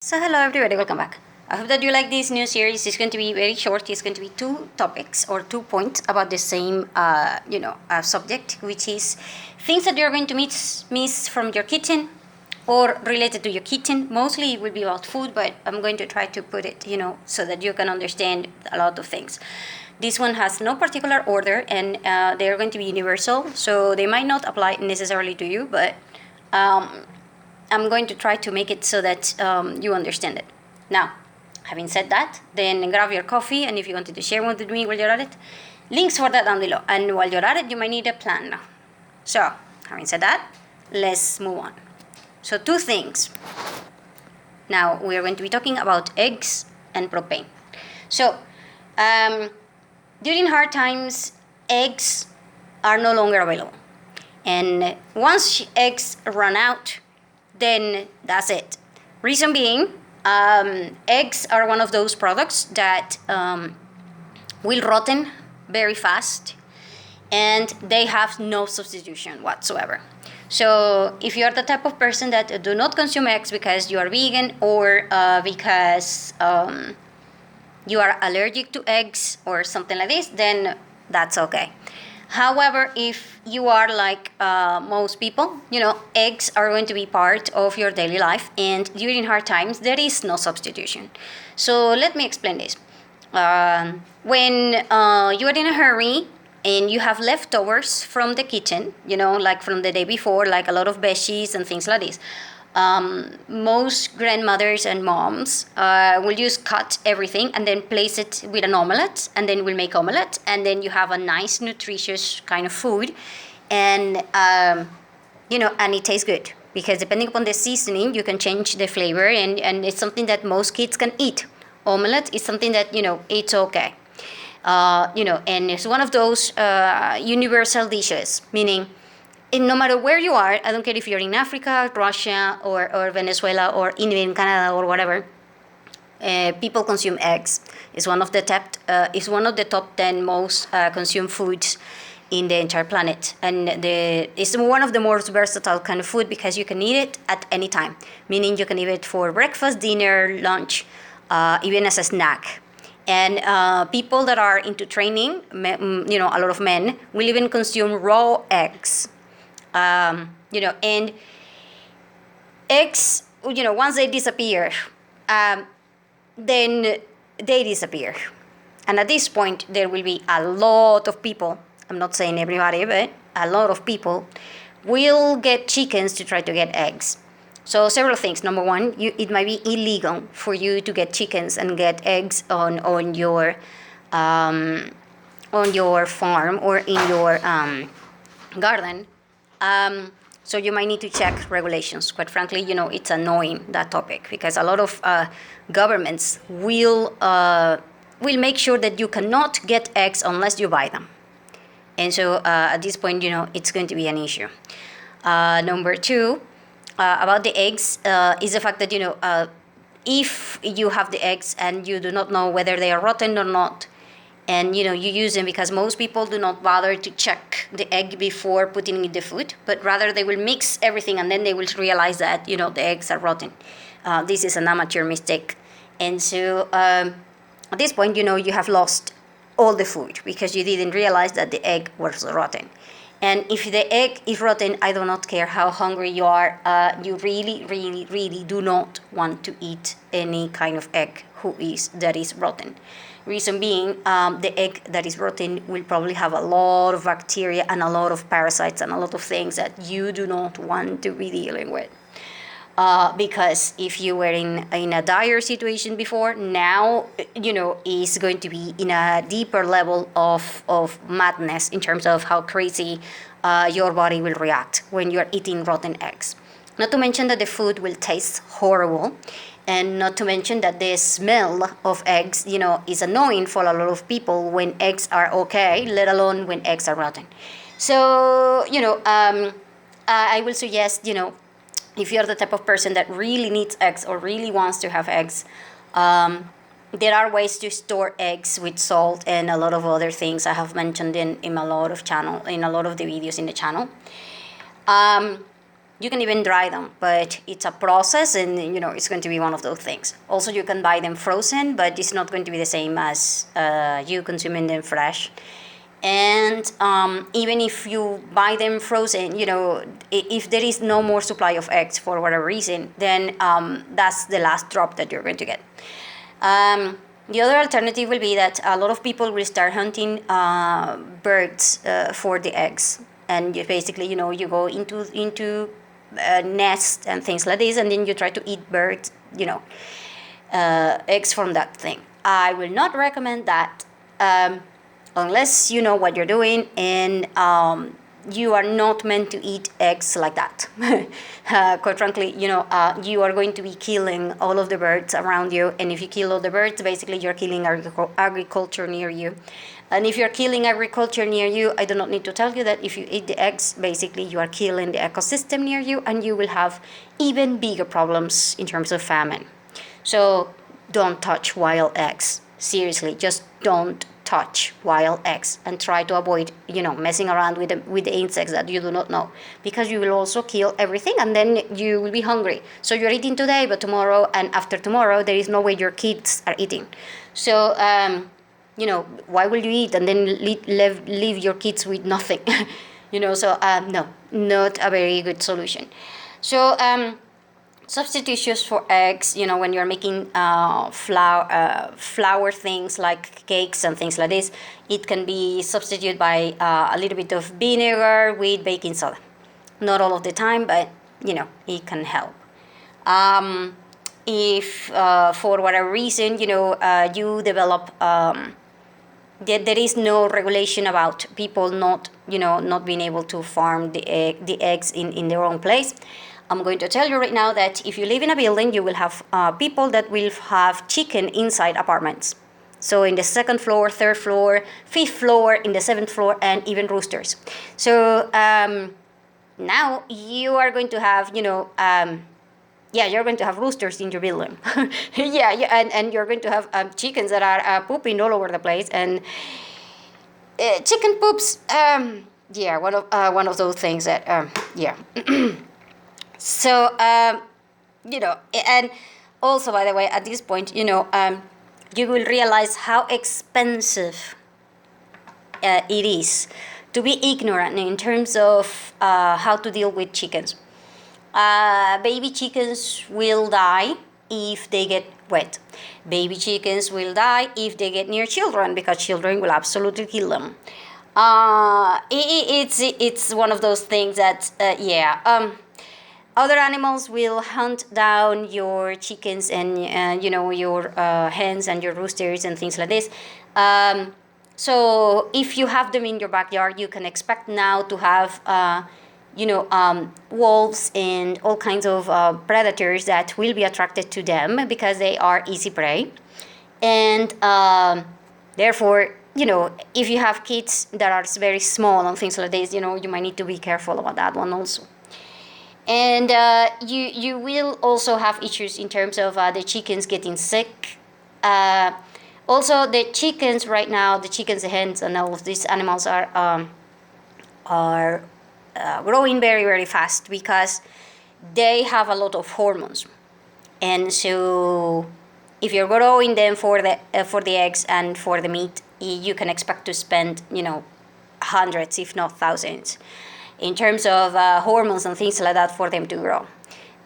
So hello everybody, welcome back. I hope that you like this new series. It's going to be very short. It's going to be two topics or 2 points about the same, subject, which is things that you're going to miss from your kitchen or related to your kitchen. Mostly it will be about food, but I'm going to try to put it, so that you can understand a lot of things. This one has no particular order, and they are going to be universal, so they might not apply necessarily to you, but I'm going to try to make it so that you understand it. Now, having said that, then grab your coffee, and if you wanted to share one with me while you're at it, links for that down below. And while you're at it, you might need a plan now. So, having said that, let's move on. So, two things. Now, we are going to be talking about eggs and propane. So, during hard times, eggs are no longer available. And once eggs run out, then that's it. Reason being, eggs are one of those products that will rotten very fast, and they have no substitution whatsoever. So if you are the type of person that do not consume eggs because you are vegan or because you are allergic to eggs or something like this, then that's okay. However, if you are like most people, eggs are going to be part of your daily life, and during hard times, there is no substitution. So let me explain this. When you are in a hurry and you have leftovers from the kitchen, like from the day before, like a lot of veggies and things like this, most grandmothers and moms will just cut everything and then place it with an omelette, and then we'll make omelette, and then you have a nice nutritious kind of food, and and it tastes good because depending upon the seasoning you can change the flavor, and it's something that most kids can eat. Omelette is something that it's okay, and it's one of those universal dishes, meaning no matter where you are, I don't care if you're in Africa, Russia, or Venezuela, or even Canada, or whatever, people consume eggs. It's one of the top 10 most consumed foods in the entire planet, and it's one of the most versatile kind of food because you can eat it at any time. Meaning you can eat it for breakfast, dinner, lunch, even as a snack. And people that are into training, a lot of men will even consume raw eggs. And eggs, once they disappear, then they disappear. And at this point, there will be a lot of people, I'm not saying everybody, but a lot of people will get chickens to try to get eggs. So several things. Number one, it might be illegal for you to get chickens and get eggs on your farm or in your garden. So you might need to check regulations. Quite frankly, it's annoying, that topic, because a lot of governments will make sure that you cannot get eggs unless you buy them. And so at this point, it's going to be an issue. Number two, about the eggs, is the fact that, if you have the eggs and you do not know whether they are rotten or not, and you use them, because most people do not bother to check the egg before putting it in the food, but rather they will mix everything and then they will realize that the eggs are rotten. This is an amateur mistake, and so at this point you have lost all the food because you didn't realize that the egg was rotten. And if the egg is rotten, I do not care how hungry you are, you really, really, really do not want to eat any kind of egg that is rotten. Reason being, the egg that is rotten will probably have a lot of bacteria and a lot of parasites and a lot of things that you do not want to be dealing with. Because if you were in a dire situation before, now is going to be in a deeper level of madness in terms of how crazy your body will react when you are eating rotten eggs. Not to mention that the food will taste horrible, and not to mention that the smell of eggs, is annoying for a lot of people when eggs are okay, let alone when eggs are rotten. So I will suggest, if you're the type of person that really needs eggs or really wants to have eggs, there are ways to store eggs with salt and a lot of other things I have mentioned in a lot of the videos in the channel. You can even dry them, but it's a process, and it's going to be one of those things. Also, you can buy them frozen, but it's not going to be the same as you consuming them fresh. And even if you buy them frozen, if there is no more supply of eggs for whatever reason, then that's the last drop that you're going to get. The other alternative will be that a lot of people will start hunting birds for the eggs, and you basically, you go into nests and things like this, and then you try to eat birds, eggs from that thing. I will not recommend that unless you know what you're doing, and you are not meant to eat eggs like that. Quite frankly, you are going to be killing all of the birds around you, and if you kill all the birds, basically you're killing agriculture near you. And if you're killing agriculture near you, I do not need to tell you that if you eat the eggs, basically you are killing the ecosystem near you, and you will have even bigger problems in terms of famine. So don't touch wild eggs. Seriously, just don't touch wild eggs, and try to avoid messing around with the insects that you do not know, because you will also kill everything, and then you will be hungry. So you're eating today, but tomorrow and after tomorrow there is no way your kids are eating. So why will you eat and then leave your kids with nothing? So no, not a very good solution. So substitutions for eggs, when you're making flour things like cakes and things like this, it can be substituted by a little bit of vinegar with baking soda. Not all of the time, but it can help. If for whatever reason you develop there is no regulation about people not being able to farm the eggs in their own place, I'm going to tell you right now that if you live in a building, you will have people that will have chicken inside apartments. So in the second floor, third floor, fifth floor, in the seventh floor, and even roosters. So now you are going to have, you're going to have roosters in your building. And you're going to have chickens that are pooping all over the place. And chicken poops, one of those things that, So, and also, by the way, at this point, you will realize how expensive it is to be ignorant in terms of how to deal with chickens. Baby chickens will die if they get wet. Baby chickens will die if they get near children, because children will absolutely kill them. It's one of those things that, other animals will hunt down your chickens and your hens and your roosters and things like this. So if you have them in your backyard, you can expect now to have wolves and all kinds of predators that will be attracted to them because they are easy prey. And therefore, if you have kids that are very small and things like this, you might need to be careful about that one also. And you will also have issues in terms of the chickens getting sick. Also, the chickens right now, the chickens, the hens, and all of these animals are growing very, very fast because they have a lot of hormones. And so if you're growing them for the eggs and for the meat, you can expect to spend, hundreds, if not thousands, in terms of hormones and things like that for them to grow.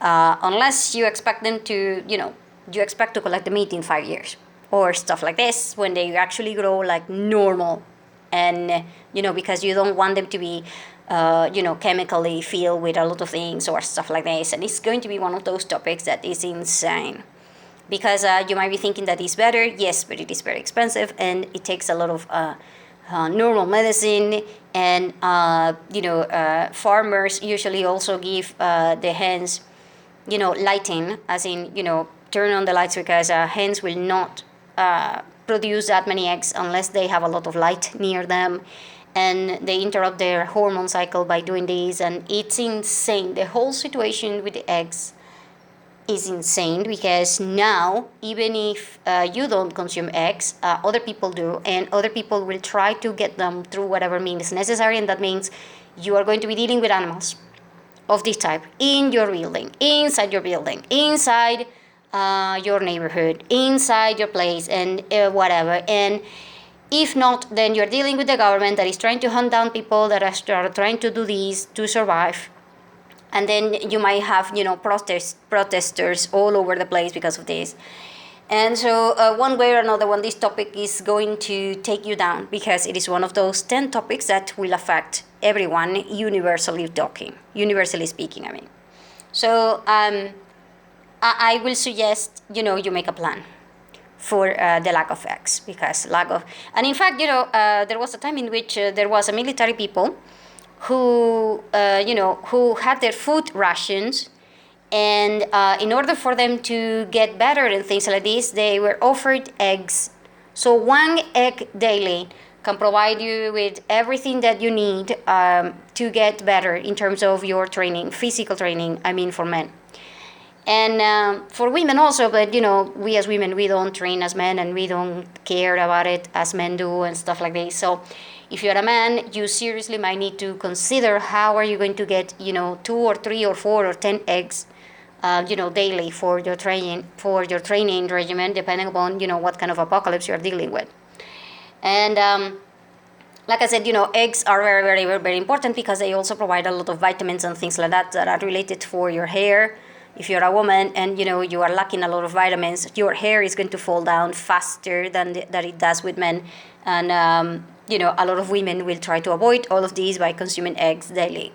Unless you expect them to, you expect to collect the meat in 5 years or stuff like this, when they actually grow like normal. And, because you don't want them to be, chemically filled with a lot of things or stuff like this. And it's going to be one of those topics that is insane. Because you might be thinking that it's better, yes, but it is very expensive and it takes a lot of normal medicine. And farmers usually also give the hens, lighting, as in, turn on the lights, because hens will not produce that many eggs unless they have a lot of light near them. And they interrupt their hormone cycle by doing this, and it's insane. The whole situation with the eggs is insane, because now, even if you don't consume eggs, other people do, and other people will try to get them through whatever means necessary, and that means you are going to be dealing with animals. of this type in your building, inside your building, inside your neighborhood, inside your place, and whatever. And if not, then you're dealing with the government that is trying to hunt down people that are trying to do this to survive. And then you might have, protesters all over the place because of this. And so, one way or another, this topic is going to take you down because it is one of those 10 topics that will affect everyone, universally speaking. I mean, so I will suggest you make a plan for the lack of eggs, because and in fact, there was a time in which there was a military people who who had their food rations, and in order for them to get better and things like this, they were offered eggs. So 1 egg daily can provide you with everything that you need to get better in terms of your training, physical training, I mean, for men. And for women also, but we as women, we don't train as men, and we don't care about it as men do and stuff like this. So if you're a man, you seriously might need to consider how are you going to get 2 or 3 or 4 or 10 eggs daily for your training regimen, depending upon what kind of apocalypse you're dealing with. And like I said, eggs are very, very, very, very important because they also provide a lot of vitamins and things like that are related for your hair. If you're a woman and you are lacking a lot of vitamins, your hair is going to fall down faster than it does with men. And a lot of women will try to avoid all of these by consuming eggs daily.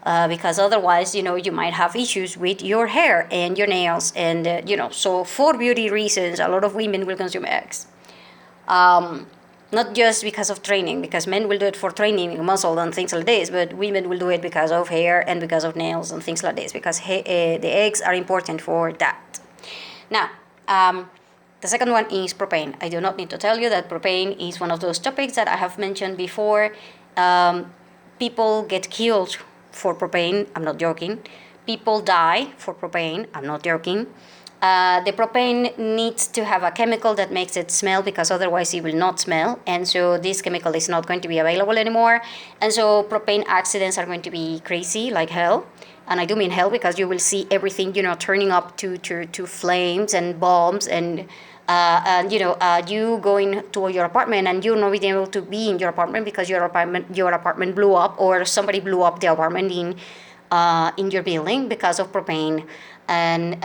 Because otherwise, you might have issues with your hair and your nails. And, so for beauty reasons, a lot of women will consume eggs. Not just because of training, because men will do it for training muscle and things like this, but women will do it because of hair and because of nails and things like this, because the eggs are important for that. Now, the second one is propane. I do not need to tell you that propane is one of those topics that I have mentioned before. People get killed for propane. I'm not joking. People die for propane. I'm not joking. The propane needs to have a chemical that makes it smell, because otherwise it will not smell, and so this chemical is not going to be available anymore, and so propane accidents are going to be crazy like hell. And I do mean hell, because you will see everything turning up to flames and bombs, and you going to your apartment and you not being able to be in your apartment because your apartment blew up, or somebody blew up the apartment in your building because of propane. And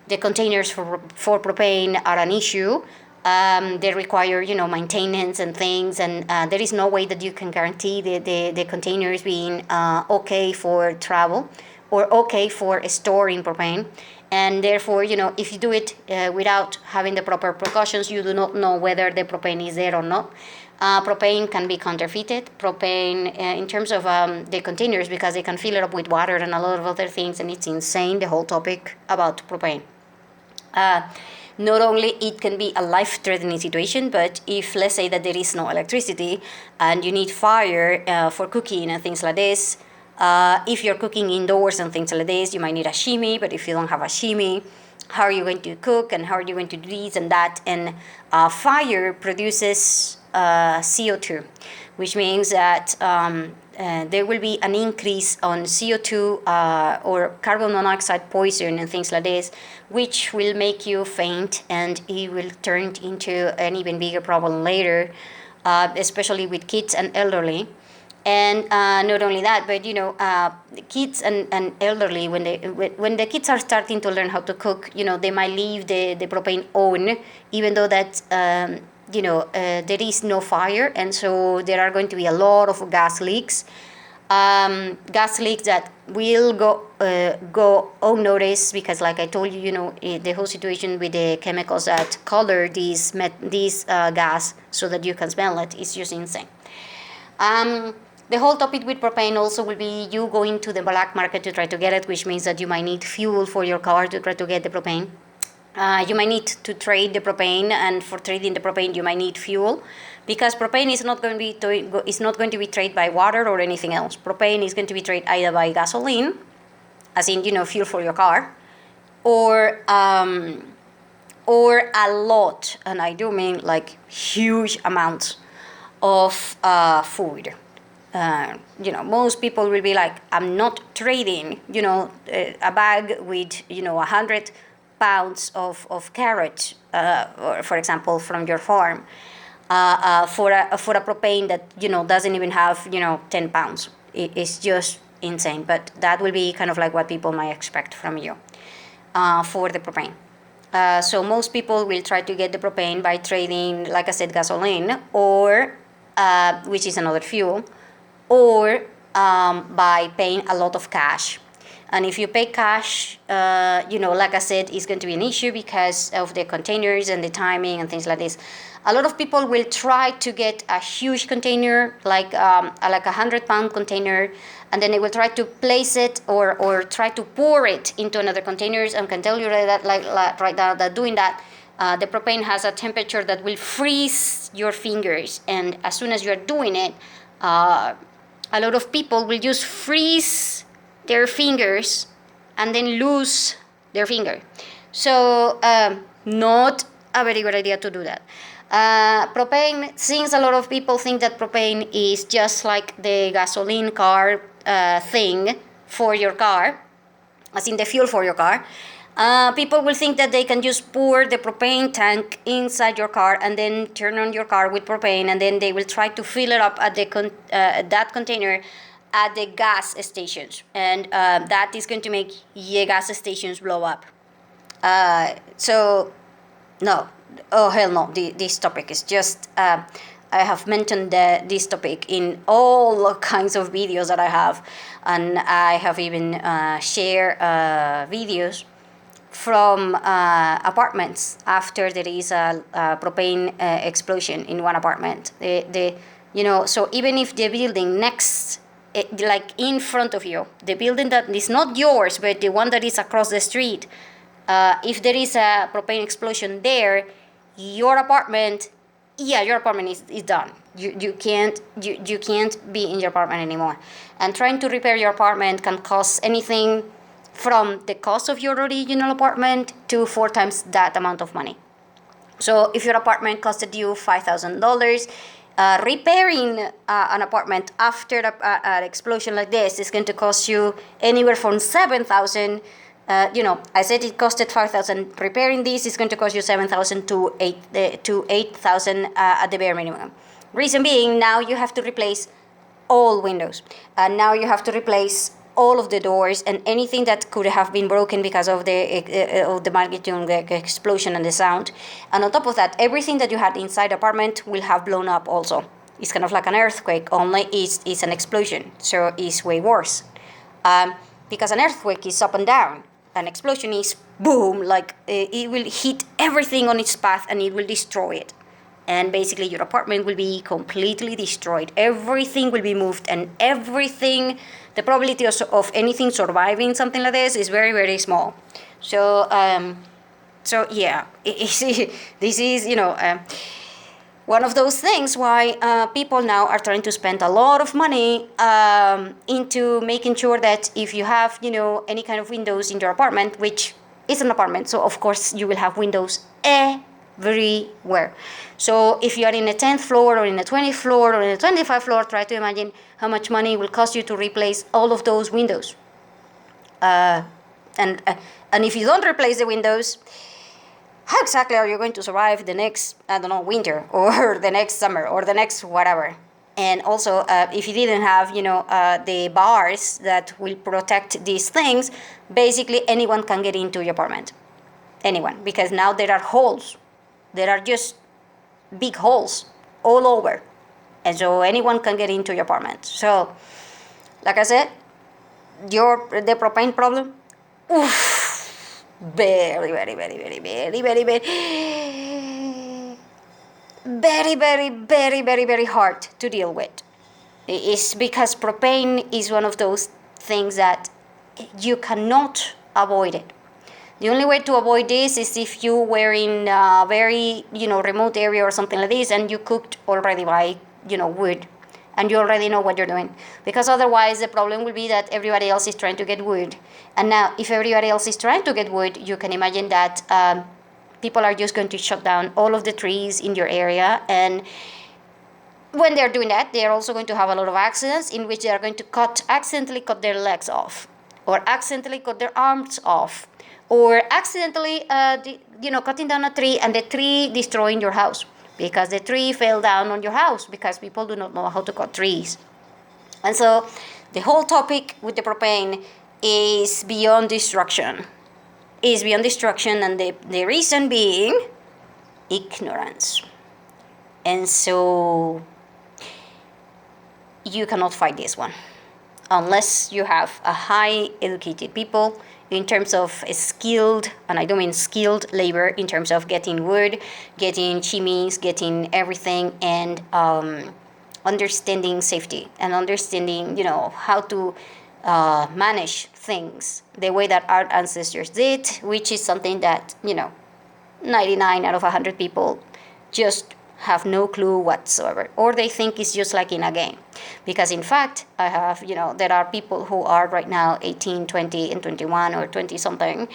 the containers for propane are an issue. They require maintenance and things, and there is no way that you can guarantee the containers being okay for travel or okay for storing propane. And therefore, if you do it without having the proper precautions, you do not know whether the propane is there or not. Propane can be counterfeited. Propane, in terms of the containers, because they can fill it up with water and a lot of other things, and it's insane, the whole topic about propane. Not only it can be a life-threatening situation, but if, let's say that there is no electricity and you need fire for cooking and things like this, if you're cooking indoors and things like this, you might need a shimi, but if you don't have a shimi, how are you going to cook and how are you going to do this and that? And fire produces CO2, which means that there will be an increase on CO2 or carbon monoxide poison and things like this, which will make you faint, and it will turn into an even bigger problem later, especially with kids and elderly. And not only that, but kids and elderly, when the kids are starting to learn how to cook, they might leave the propane on, even though that there is no fire, and so there are going to be a lot of gas leaks. Gas leaks that will go unnoticed, because, like I told you, the whole situation with the chemicals that color this gas so that you can smell it is just insane. The whole topic with propane also will be you going to the black market to try to get it, which means that you might need fuel for your car to try to get the propane. You might need to trade the propane, and for trading the propane, you might need fuel, because propane is not going to be traded by water or anything else. Propane is going to be traded either by gasoline, as in fuel for your car, or a lot, and I do mean like huge amounts of food. most people will be like, I'm not trading, a bag with, 100 pounds of carrots, or for example, from your farm, for a propane that, doesn't even have, 10 pounds. It's just insane. But that will be kind of like what people might expect from you for the propane. So most people will try to get the propane by trading, like I said, gasoline, or which is another fuel, or by paying a lot of cash. And if you pay cash, like I said, it's going to be an issue because of the containers and the timing and things like this. A lot of people will try to get a huge container, like a 100-pound container, and then they will try to place it or try to pour it into another containers. And can tell you that right now that doing that, the propane has a temperature that will freeze your fingers, and as soon as you're doing it, a lot of people will just freeze their fingers and then lose their finger. So not a very good idea to do that. Propane, since a lot of people think that propane is just like the gasoline car thing for your car, as in the fuel for your car, people will think that they can just pour the propane tank inside your car and then turn on your car with propane, and then they will try to fill it up at that container at the gas stations, and that is going to make the gas stations blow up. So no, oh hell no, this topic is just I have mentioned this topic in all kinds of videos that I have, and I have even shared videos from apartments after there is a propane explosion in one apartment. So even if the building next, like in front of you, the building that is not yours but the one that is across the street, if there is a propane explosion there, your apartment is done. You can't be in your apartment anymore. And trying to repair your apartment can cost anything from the cost of your original apartment to 4 times that amount of money. So if your apartment costed you $5,000, repairing an apartment after an explosion like this is going to cost you anywhere from 7,000. I said it costed 5,000. Repairing this is going to cost you 7,000 to 8,000 at the bare minimum. Reason being, now you have to replace all windows, and now you have to replace all of the doors and anything that could have been broken because of the magnitude of the explosion and the sound. And on top of that, everything that you had inside the apartment will have blown up also. It's kind of like an earthquake, only it's an explosion, so it's way worse. Because an earthquake is up and down. An explosion is boom, like it will hit everything on its path and it will destroy it. And basically your apartment will be completely destroyed. Everything will be moved, and everything, the probability of anything surviving something like this is very, very small. So yeah, this is, one of those things why people now are trying to spend a lot of money into making sure that if you have, any kind of windows in your apartment, which is an apartment, so of course you will have windows everywhere. So if you are in a 10th floor or in a 20th floor or in a 25th floor, try to imagine how much money it will cost you to replace all of those windows. And if you don't replace the windows, how exactly are you going to survive the next, winter or the next summer or the next whatever? And also, if you didn't have, the bars that will protect these things, basically anyone can get into your apartment. Anyone, because now there are holes. There are just big holes all over. And so anyone can get into your apartment. So, like I said, the propane problem, very, very, very, very, very, very, very, very, very, very, very, very hard to deal with. It's because propane is one of those things that you cannot avoid it. The only way to avoid this is if you were in a very, remote area or something like this, and you cooked already by, wood, and you already know what you're doing. Because otherwise, the problem will be that everybody else is trying to get wood. And now, if everybody else is trying to get wood, you can imagine that people are just going to shut down all of the trees in your area, and when they're doing that, they're also going to have a lot of accidents in which they are going to accidentally cut their legs off, or accidentally cut their arms off, or accidentally, cutting down a tree and the tree destroying your house because the tree fell down on your house because people do not know how to cut trees. And so the whole topic with the propane is beyond destruction. And the reason being ignorance. And so you cannot fight this one unless you have a high educated people in terms of skilled, and I don't mean skilled labor, in terms of getting wood, getting chimneys, getting everything, and understanding safety and understanding, how to manage things the way that our ancestors did, which is something that, 99 out of 100 people just have no clue whatsoever, or they think it's just like in a game. Because in fact, I have, there are people who are right now 18, 20, and 21 or 20 something,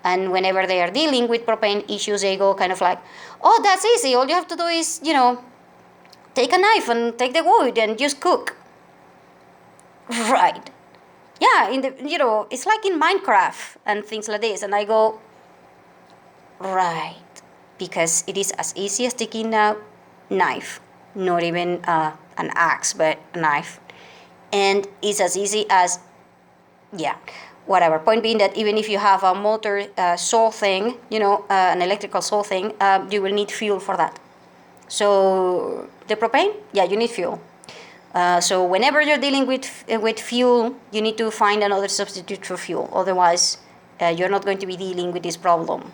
and whenever they are dealing with propane issues, they go kind of like, oh, that's easy, all you have to do is, take a knife and take the wood and just cook. Right. Yeah, it's like in Minecraft and things like this, and I go, right, because it is as easy as taking a knife, not even an axe, but a knife, and it's as easy as, whatever. Point being that even if you have a motor saw thing, an electrical saw thing, you will need fuel for that. So the propane, you need fuel. So whenever you're dealing with fuel, you need to find another substitute for fuel. Otherwise, you're not going to be dealing with this problem.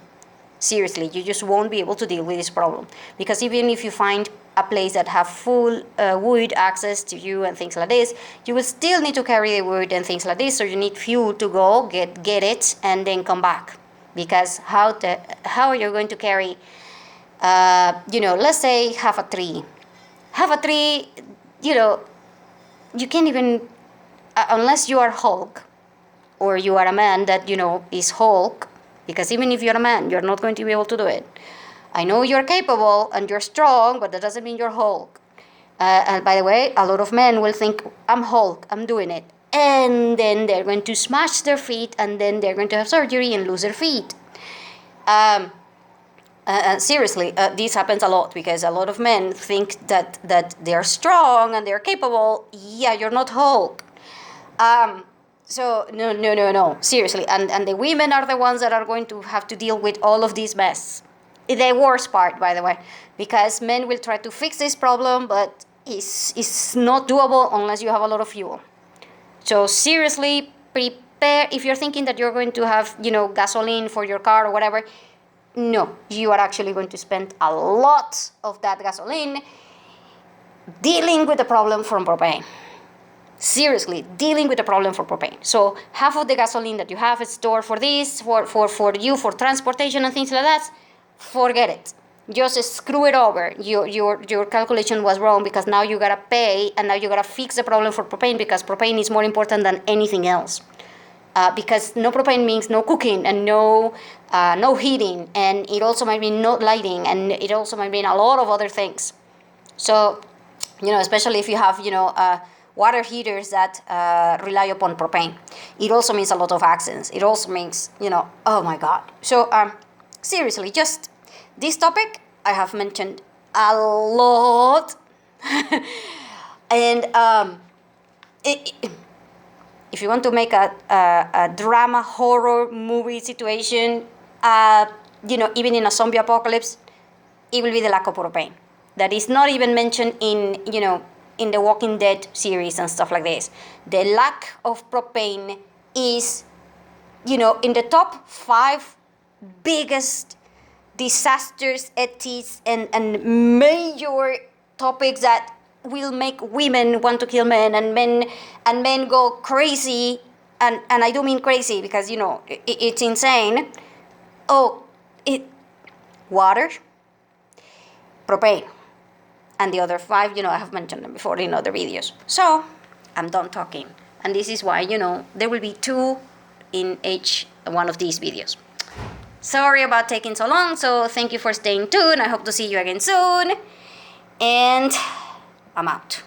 Seriously, you just won't be able to deal with this problem. Because even if you find a place that have full wood access to you and things like this, you will still need to carry the wood and things like this. So you need fuel to go get it and then come back. Because how are you going to carry, let's say have a tree. You can't even, unless you are Hulk, or you are a man that, is Hulk, because even if you're a man, you're not going to be able to do it. I know you're capable and you're strong, but that doesn't mean you're Hulk. And by the way, a lot of men will think, I'm Hulk, I'm doing it. And then they're going to smash their feet, and then they're going to have surgery and lose their feet. Seriously, this happens a lot because a lot of men think that they're strong and they're capable. Yeah, you're not Hulk. So no, seriously, and the women are the ones that are going to have to deal with all of this mess. The worst part, by the way, because men will try to fix this problem, but it's not doable unless you have a lot of fuel. So seriously, prepare. If you're thinking that you're going to have, gasoline for your car or whatever, no, you are actually going to spend a lot of that gasoline dealing with the problem from propane. Seriously, dealing with the problem for propane. So half of the gasoline that you have is stored for this, for you, for transportation and things like that, forget it. Just screw it over. Your calculation was wrong because now you gotta pay and now you gotta fix the problem for propane because propane is more important than anything else. Because no propane means no cooking and no heating, and it also might mean no lighting, and it also might mean a lot of other things. So, especially if you have, water heaters that rely upon propane. It also means a lot of accidents. It also means, oh my God. So, seriously, just this topic I have mentioned a lot. And if you want to make a drama horror movie situation, even in a zombie apocalypse, it will be the lack of propane. That is not even mentioned in the Walking Dead series and stuff like this. The lack of propane is, in the top 5 biggest disasters, ethics, and major topics that will make women want to kill men, and men go crazy, and I do mean crazy because it's insane. Water, propane, and the other 5, I have mentioned them before in other videos. So I'm done talking, and this is why there will be 2 in each one of these videos. Sorry about taking so long, so thank you for staying tuned. I hope to see you again soon, and amount.